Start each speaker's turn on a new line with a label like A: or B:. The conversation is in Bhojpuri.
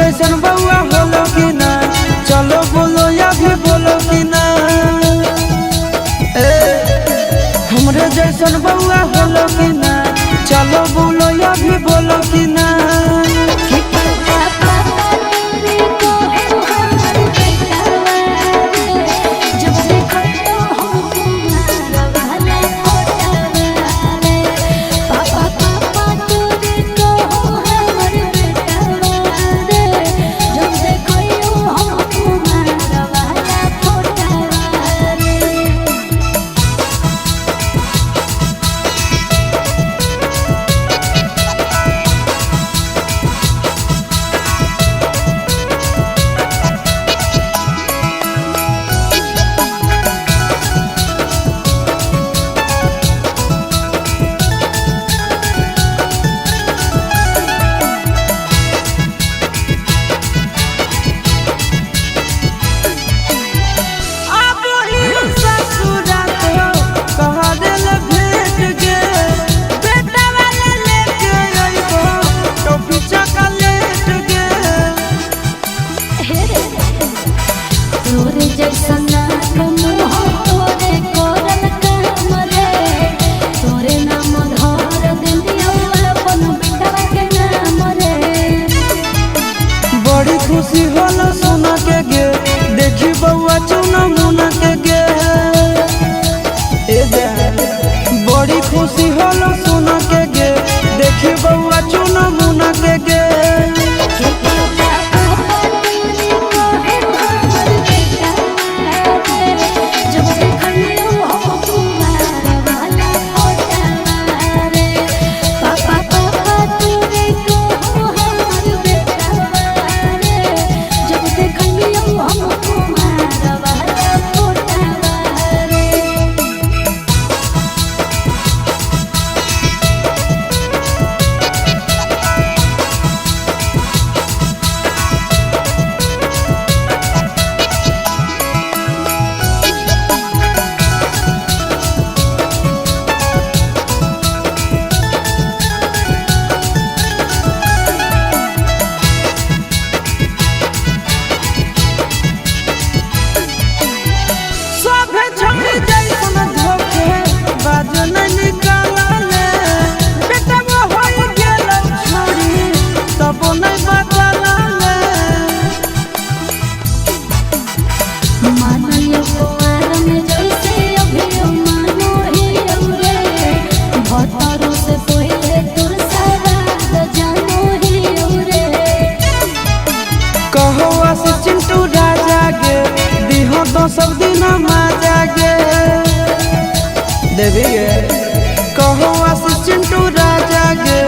A: जैसन बउआ होलो कि ना, चलो बोलो या भी बोलो कि ना। हमरे जैसन बउआ होलो कि ना, चलो बोलो या भी बोलो कि ना। खुशी होला सोना के गे, देखी बउआ चुना मुना के गे। बड़ी खुशी होला सोना के गे, देखी बउआ चुना मुना के गे। चिंटू राजा गे, दिहो तो सब दिन माजा गे। देवी गे कहो चिंटू राजा गे।